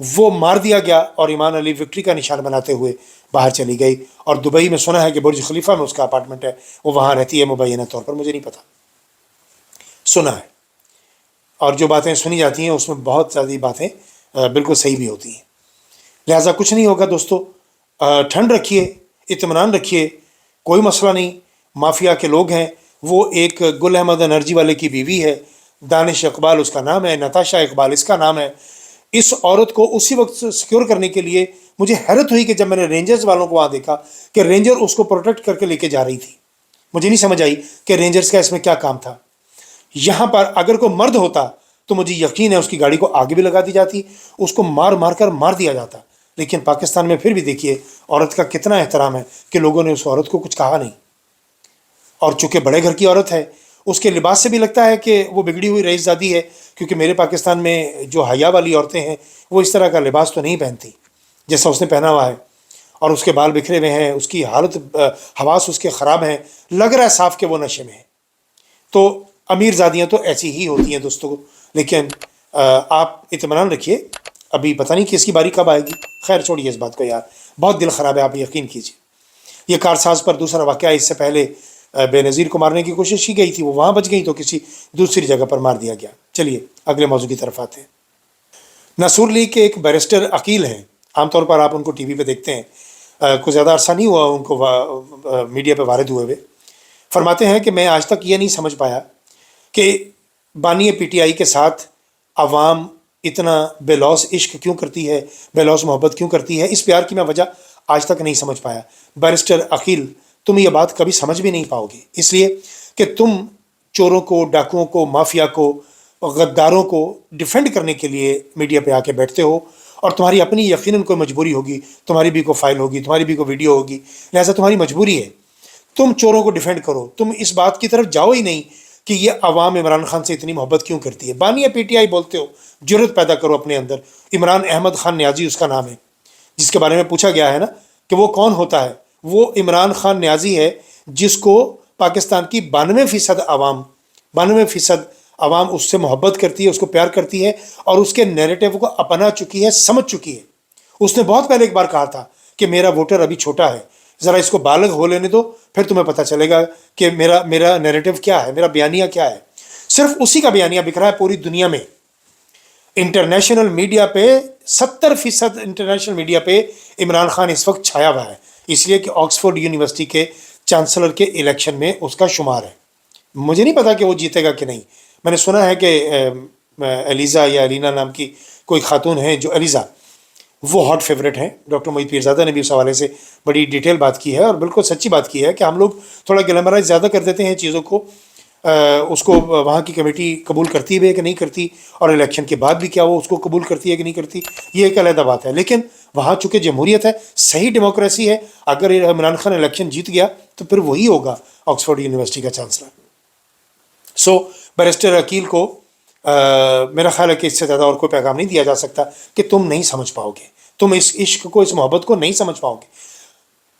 وہ مار دیا گیا اور ایمان علی وکٹری کا نشان بناتے ہوئے باہر چلی گئی، اور دبئی میں سنا ہے کہ برج خلیفہ میں اس کا اپارٹمنٹ ہے، وہ وہاں رہتی ہے مبینہ طور پر، مجھے نہیں پتا، سنا ہے۔ اور جو باتیں سنی جاتی ہیں اس میں بہت زیادہ باتیں بالکل صحیح بھی ہوتی ہیں۔ لہٰذا کچھ نہیں ہوگا دوستو، ٹھنڈ رکھیے، اطمینان رکھیے، کوئی مسئلہ نہیں۔ مافیا کے لوگ ہیں، وہ ایک گل احمد انرجی والے کی بیوی ہے، دانش اقبال اس کا نام ہے، نتاشا اقبال اس کا نام ہے۔ اس عورت کو اسی وقت سیکیور کرنے کے لیے مجھے حیرت ہوئی کہ جب میں نے رینجرز والوں کو وہاں دیکھا کہ رینجر اس کو پروٹیکٹ کر کے لے کے جا رہی تھی، مجھے نہیں سمجھ آئی کہ رینجرز کا اس میں کیا کام تھا۔ یہاں پر اگر کوئی مرد ہوتا تو مجھے یقین ہے اس کی گاڑی کو آگے بھی لگا دی جاتی، اس کو مار مار کر مار دیا جاتا، لیکن پاکستان میں پھر بھی دیکھیے عورت کا کتنا احترام ہے کہ لوگوں نے اس عورت کو کچھ کہا نہیں۔ اور چونکہ بڑے گھر کی عورت ہے، اس کے لباس سے بھی لگتا ہے کہ وہ بگڑی ہوئی رئیس زادی ہے، کیونکہ میرے پاکستان میں جو حیا والی عورتیں ہیں وہ اس طرح کا لباس تو نہیں پہنتی جیسا اس نے پہنا ہوا ہے، اور اس کے بال بکھرے ہوئے ہیں، اس کی حالت حواس اس کے خراب ہیں، لگ رہا ہے صاف کہ وہ نشے میں ہے۔ تو امیر زادیاں تو ایسی ہی ہوتی ہیں دوستوں، لیکن آپ اطمینان رکھیے، ابھی پتہ نہیں کس کی باری کب آئے گی۔ خیر چھوڑیے اس بات کو یار، بہت دل خراب ہے، آپ یقین کیجیے۔ یہ کارساز پر دوسرا واقعہ، اس سے پہلے بے نظیر کو مارنے کی کوشش کی گئی تھی، وہ وہاں بچ گئی تو کسی دوسری جگہ پر مار دیا گیا۔ چلیے اگلے موضوع کی طرف آتے ہیں۔ نصور لیگ کے ایک بیرسٹر عقیل ہیں، عام طور پر آپ ان کو ٹی وی پہ دیکھتے ہیں، کچھ زیادہ عرصہ نہیں ہوا ان کو میڈیا پہ وارد ہوئے ہوئے۔ فرماتے ہیں کہ میں آج تک یہ نہیں سمجھ پایا کہ بانی پی ٹی آئی کے ساتھ عوام اتنا بے لوث عشق کیوں کرتی ہے، بے لوث محبت کیوں کرتی ہے، اس پیار کی میں وجہ آج تک نہیں سمجھ پایا۔ بیرسٹر عقیل، تم یہ بات کبھی سمجھ بھی نہیں پاؤ گے، اس لیے کہ تم چوروں کو، ڈاکوؤں کو، مافیا کو، غداروں کو ڈیفینڈ کرنے کے لیے میڈیا پہ آ کے بیٹھتے ہو، اور تمہاری اپنی یقیناً کوئی مجبوری ہوگی، تمہاری بھی کوئی فائل ہوگی، تمہاری بھی کوئی ویڈیو ہوگی، لہٰذا تمہاری مجبوری ہے تم چوروں کو ڈیفینڈ کرو۔ تم اس بات کی طرف جاؤ ہی نہیں کہ یہ عوام عمران خان سے اتنی محبت کیوں کرتی ہے۔ بانیہ پی ٹی آئی بولتے ہو، جرت پیدا کرو اپنے اندر۔ عمران احمد خان نیازی اس کا نام ہے، جس کے بارے میں پوچھا گیا ہے نا کہ وہ کون ہوتا ہے، وہ عمران خان نیازی ہے جس کو پاکستان کی 92% عوام اس سے محبت کرتی ہے، اس کو پیار کرتی ہے، اور اس کے نیریٹو کو اپنا چکی ہے، سمجھ چکی ہے۔ اس نے بہت پہلے ایک بار کہا تھا کہ میرا ووٹر ابھی چھوٹا ہے، ذرا اس کو بالغ ہو لینے دو، پھر تمہیں پتہ چلے گا کہ میرا نیریٹو کیا ہے، میرا بیانیہ کیا ہے۔ صرف اسی کا بیانیہ بکھ رہا ہے پوری دنیا میں۔ انٹرنیشنل میڈیا پہ 70% انٹرنیشنل میڈیا پہ عمران خان اس وقت چھایا ہوا ہے، اس لیے کہ آکسفورڈ یونیورسٹی کے چانسلر کے الیکشن میں اس کا شمار ہے۔ مجھے نہیں پتا کہ وہ جیتے گا کہ نہیں، میں نے سنا ہے کہ ایلیزا یا الینا نام کی کوئی خاتون ہے جو ایلیزا، وہ ہاٹ فیوریٹ ہیں۔ ڈاکٹر محیط پیرزادہ نے بھی اس حوالے سے بڑی ڈیٹیل بات کی ہے، اور بالکل سچی بات کی ہے کہ ہم لوگ تھوڑا گلیمرائز زیادہ کر دیتے ہیں چیزوں کو، اس کو وہاں کی کمیٹی قبول کرتی ہے کہ نہیں کرتی، اور الیکشن کے بعد بھی کیا وہ اس کو قبول کرتی ہے کہ نہیں کرتی، یہ ایک علیحدہ بات ہے۔ لیکن وہاں چونکہ جمہوریت ہے، صحیح ڈیموکریسی ہے، اگر عمران خان الیکشن جیت گیا تو پھر وہی ہوگا آکسفورڈ یونیورسٹی کا چانسلر۔ سو بیرسٹر عقیل کو میرا خیال ہے کہ اس سے زیادہ اور کوئی پیغام نہیں دیا جا سکتا کہ تم نہیں سمجھ پاؤ گے، تم اس عشق کو، اس محبت کو نہیں سمجھ پاؤ گے۔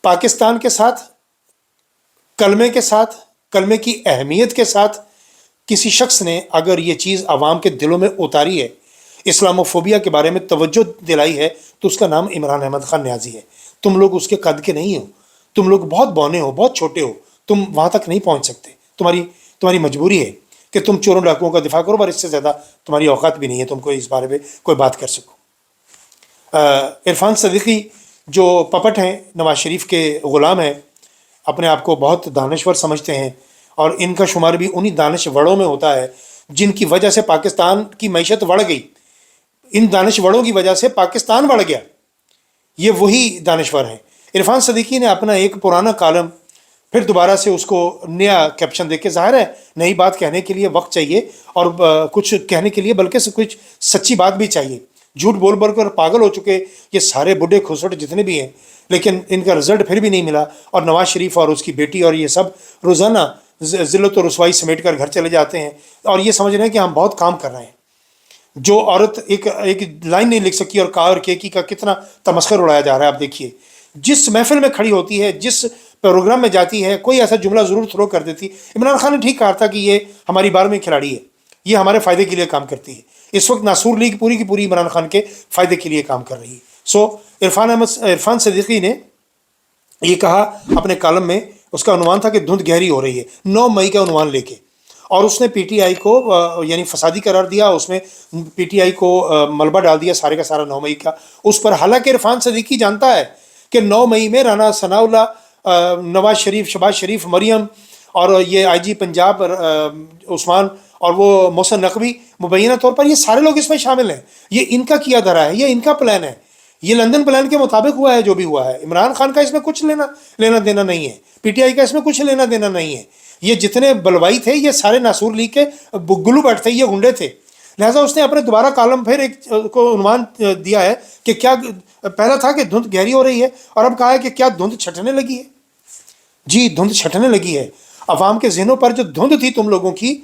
پاکستان کے ساتھ، کلمے کے ساتھ، کلمے کی اہمیت کے ساتھ کسی شخص نے اگر یہ چیز عوام کے دلوں میں اتاری ہے، اسلاموفوبیا کے بارے میں توجہ دلائی ہے، تو اس کا نام عمران احمد خان نیازی ہے۔ تم لوگ اس کے قد کے نہیں ہو، تم لوگ بہت بونے ہو، بہت چھوٹے ہو، تم وہاں تک نہیں پہنچ سکتے۔ تمہاری مجبوری ہے کہ تم چوروں ڈاکوؤں کا دفاع کرو، اور اس سے زیادہ تمہاری اوقات بھی نہیں ہے تم کو اس بارے میں کوئی بات کر سکو۔ عرفان صدیقی جو پپٹ ہیں، نواز شریف کے غلام ہیں، اپنے آپ کو بہت دانشور سمجھتے ہیں، اور ان کا شمار بھی انہی دانشوروں میں ہوتا ہے جن کی وجہ سے پاکستان کی معیشت بڑھ گئی۔ ان دانشوروں کی وجہ سے پاکستان بڑھ گیا، یہ وہی دانشور ہیں۔ عرفان صدیقی نے اپنا ایک پرانا کالم پھر دوبارہ سے اس کو نیا کیپشن دے کے، ظاہر ہے نئی بات کہنے کے لیے وقت چاہیے، اور کچھ کہنے کے لیے بلکہ کچھ سچی بات بھی چاہیے۔ جھوٹ بول بول کر پاگل ہو چکے یہ سارے بڈھے کھسوٹ جتنے بھی ہیں، لیکن ان کا رزلٹ پھر بھی نہیں ملا، اور نواز شریف اور اس کی بیٹی اور یہ سب روزانہ ذلت و رسوائی سمیٹ کر گھر چلے جاتے ہیں، اور یہ سمجھ رہے ہیں کہ ہم بہت کام کر رہے ہیں۔ جو عورت ایک لائن نہیں لکھ سکی اور کا اور کیکی کا کتنا تمسخر اڑایا جا رہا ہے، آپ دیکھیے۔ جس محفل میں کھڑی ہوتی ہے، جس پروگرام میں جاتی ہے، کوئی ایسا جملہ ضرور تھرو کر دیتی۔ عمران خان نے ٹھیک کہا تھا کہ یہ ہماری 12ویں کھلاڑی ہے، یہ ہمارے فائدے کے لیے کام کرتی ہے۔ اس وقت ناصور لیگ پوری کی پوری عمران خان کے فائدے کے لیے کام کر رہی ہے. سو عرفان صدیقی نے یہ کہا اپنے کالم میں، اس کا عنوان تھا کہ دھند گہری ہو رہی ہے، 9 مئی کا عنوان لے کے، اور اس نے پی ٹی آئی کو یعنی فسادی قرار دیا. اس میں پی ٹی آئی کو ملبہ ڈال دیا سارے کا سارا 9 مئی کا اس پر. حالانکہ عرفان صدیقی جانتا ہے کہ 9 مئی میں رانا ثناء اللہ، نواز شریف، شہباز شریف، مریم، اور یہ آئی جی پنجاب عثمان، اور وہ محسن نقوی، مبینہ طور پر یہ سارے لوگ اس میں شامل ہیں. یہ ان کا کیا دھرا ہے، یہ ان کا پلان ہے، یہ لندن پلان کے مطابق ہوا ہے جو بھی ہوا ہے. عمران خان کا اس میں کچھ لینا دینا نہیں ہے، پی ٹی آئی کا اس میں کچھ لینا دینا نہیں ہے. یہ جتنے بلوائی تھے یہ سارے ناصور لیگ کے گلو بٹ تھے، یہ گنڈے تھے. لہٰذا اس نے اپنے دوبارہ کالم پھر ایک کو عنوان دیا ہے کہ کیا، پہلا تھا کہ دھند گہری ہو رہی ہے، اور اب کہا ہے کہ کیا دھند چھٹنے لگی ہے. جی دھند چھٹنے لگی ہے. عوام کے ذہنوں پر جو دھند تھی تم لوگوں کی،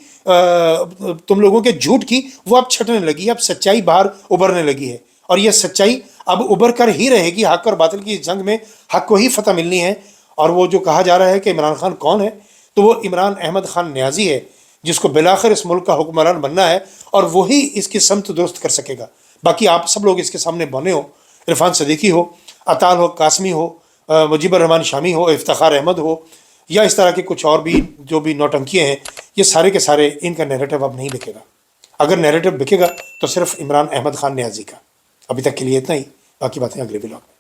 تم لوگوں کے جھوٹ کی، وہ اب چھٹنے لگی ہے. اب سچائی باہر ابھرنے لگی ہے، اور یہ سچائی اب ابھر کر ہی رہے گی. حق اور باطل کی جنگ میں حق کو ہی فتح ملنی ہے. اور وہ جو کہا جا رہا ہے کہ عمران خان کون ہے، تو وہ عمران احمد خان نیازی ہے، جس کو بالآخر اس ملک کا حکمران بننا ہے، اور وہی اس کی سمت درست کر سکے گا. باقی آپ سب لوگ اس کے سامنے بونے ہو، عرفان صدیقی ہو، اطال ہو، قاسمی ہو، مجیب الرحمان شامی ہو، افتخار احمد ہو، یا اس طرح کے کچھ اور بھی جو بھی نوٹنکیاں ہیں، یہ سارے کے سارے ان کا نیریٹو اب نہیں بکے گا. اگر نیریٹو بکے گا تو صرف عمران احمد خان نیازی کا. ابھی تک کے لیے اتنا ہی، باقی باتیں اگلے ولاگ میں.